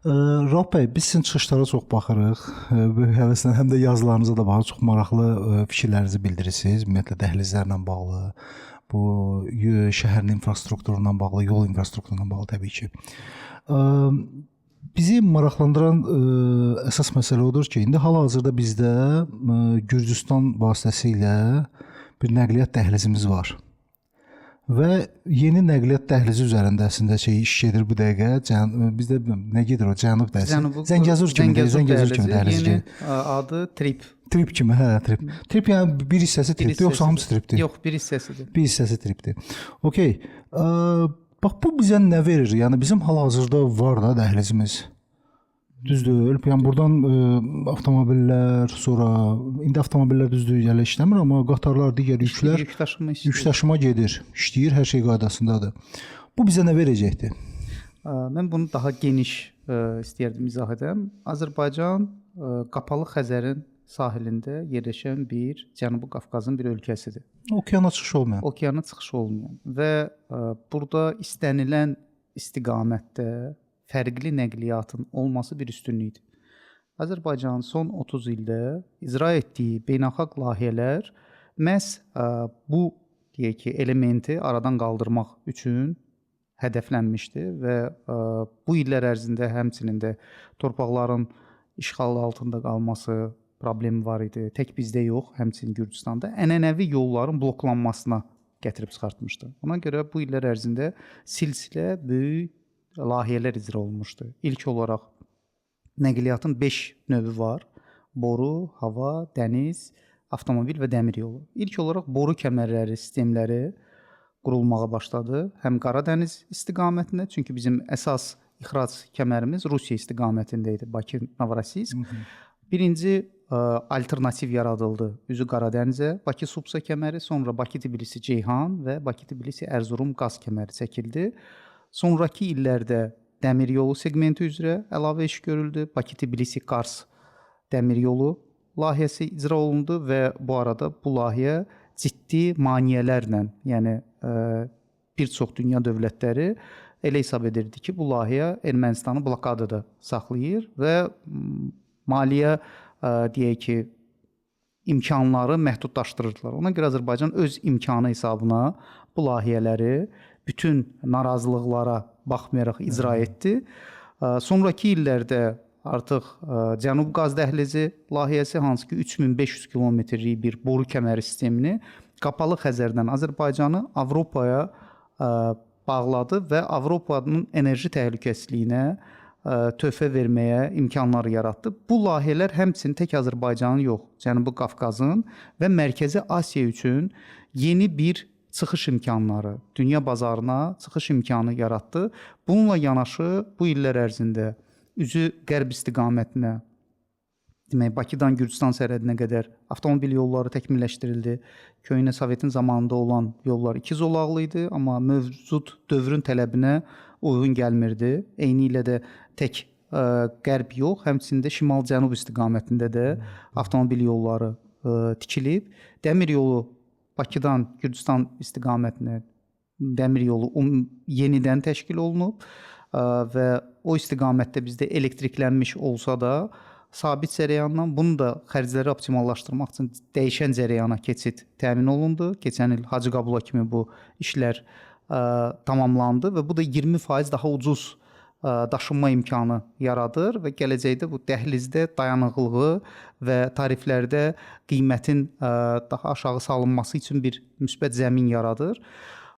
Rauf bəy, biz sizin çıxışlara çox baxırıq. Böyük həvəslə həm də yazılarınıza da baxırıq. Çox maraqlı fikirlərinizi bildirirsiniz. Ümumiyyətlə dəhlizlərlə bağlı, bu şəhərin infrastrukturundan bağlı, yol infrastrukturundan bağlı təbii ki. Bizi maraqlandıran əsas məsələ odur ki, indi hal-hazırda bizdə Gürcüstan vasitəsilə bir nəqliyyat dəhlizimiz var. Və yeni nəqliyyat dəhlizi üzərində əslində iş gedir bu dəqiqə. Bizdə nə gedir o? Cənub dəhlizi. Zəngəzur kimi dəhliz gedir. Adı Trip. Trip kimi, hə, Trip. Trip yəni bir hissəsi Tripdir, yoxsa hamısı Tripdir? Yox, bir hissəsidir. Bir hissəsi Tripdir. Okay. Bax bu bizə nə verir? Yəni bizim hal-hazırda var da dəhlizimiz. Düzdür. Yəni buradan avtomobillər, sonra indi avtomobillər düzdür elə işləmir, amma qatarlar, digər yüklər yük daşıma gedir, işləyir, hər şey qaydasındadır. Bu bizə nə verəcəkdir? Mən bunu daha geniş istəyərdim izah edəm. Azərbaycan Qapalı Xəzərin sahilində yerləşən bir Cənubi Qafqazın bir ölkəsidir. Okeana çıxış olmayan. Okeana çıxış olmayan və burada istənilən istiqamətdə fərqli nəqliyyatın olması bir üstünlükdür. Azərbaycanın son 30 ildə icra etdiyi beynəlxalq layihələr məhz bu deyək ki, elementi aradan qaldırmaq üçün hədəflənmişdi və bu illər ərzində həmçinin də torpaqların işğal altında qalması problemi var idi. Tək bizdə yox, həmçinin Gürcüstanda ənənəvi yolların bloklanmasına gətirib çıxartmışdı. Ona görə bu illər ərzində silsilə böyük layihələr icra olunmuşdu. İlk olaraq nəqliyyatın 5 növü var. Boru, hava, dəniz, avtomobil və dəmir yolu. İlk olaraq boru kəmərləri, sistemləri qurulmağa başladı. Həm Qara Dəniz istiqamətində, çünki bizim əsas ixrac kəmərimiz Rusiya istiqamətində idi, Bakı, Novorossiysk. Birinci alternativ yaradıldı üzü Qara Dənizə, Bakı-Subsa kəməri, sonra Bakı-Tbilisi-Ceyhan və Bakı-Tbilisi-Ərzurum qaz kəməri çəkildi. Sonrakı illərdə dəmir yolu segmenti üzrə əlavə iş görüldü. Bakı-Tbilisi-Kars dəmir yolu layihəsi icra olundu və bu arada bu layihə ciddi maneələrlə, yəni bir çox dünya dövlətləri elə hesab edirdi ki, bu layihə Ermənistanı blokadada saxlayır və maliyyə deyək ki, imkanları məhdudlaşdırırdılar. Ona görə Azərbaycan öz imkanı hesabına bu layihələri bütün narazılıqlara baxmayaraq icra etdi. Sonrakı illərdə artıq Cənub qaz dəhlizi layihəsi, hansı ki 3500 kilometrlik bir boru kəməri sistemini Qapalı Xəzərdən Azərbaycanı Avropaya bağladı və Avropanın enerji təhlükəsizliyinə töhfə verməyə imkanları yaratdı. Bu layihələr həmçinin tək Azərbaycanın yox, Cənubi Qafqazın və Mərkəzi Asiya üçün yeni bir çıxış imkanları, dünya bazarına çıxış imkanı yaratdı. Bununla yanaşı bu illər ərzində üzü qərb istiqamətinə, demək Bakıdan Gürcüstan sərhədinə qədər avtomobil yolları təkmilləşdirildi. Köhnə Sovetin zamanında olan yollar iki zolaqlı idi, amma mövcud dövrün tələbinə uyğun gəlmirdi. Eynilə də tək qərb yox, həmçində şimal-cənub istiqamətində də avtomobil yolları tikilib. Dəmir yolu Bakıdan Gürcüstan istiqamətinə dəmir yolu yenidən təşkil olunub və o istiqamətdə bizdə elektriklənmiş olsa da sabit cərəyandan, bunu da xərcləri optimallaşdırmaq üçün dəyişən cərəyana keçid təmin olundu. Keçən il Hacı Qabula kimi bu işlər tamamlandı və bu da 20% daha ucuz daşınma imkanı yaradır və gələcəkdə bu dəhlizdə dayanıqlığı və tariflərdə qiymətin daha aşağı salınması üçün bir müsbət zəmin yaradır.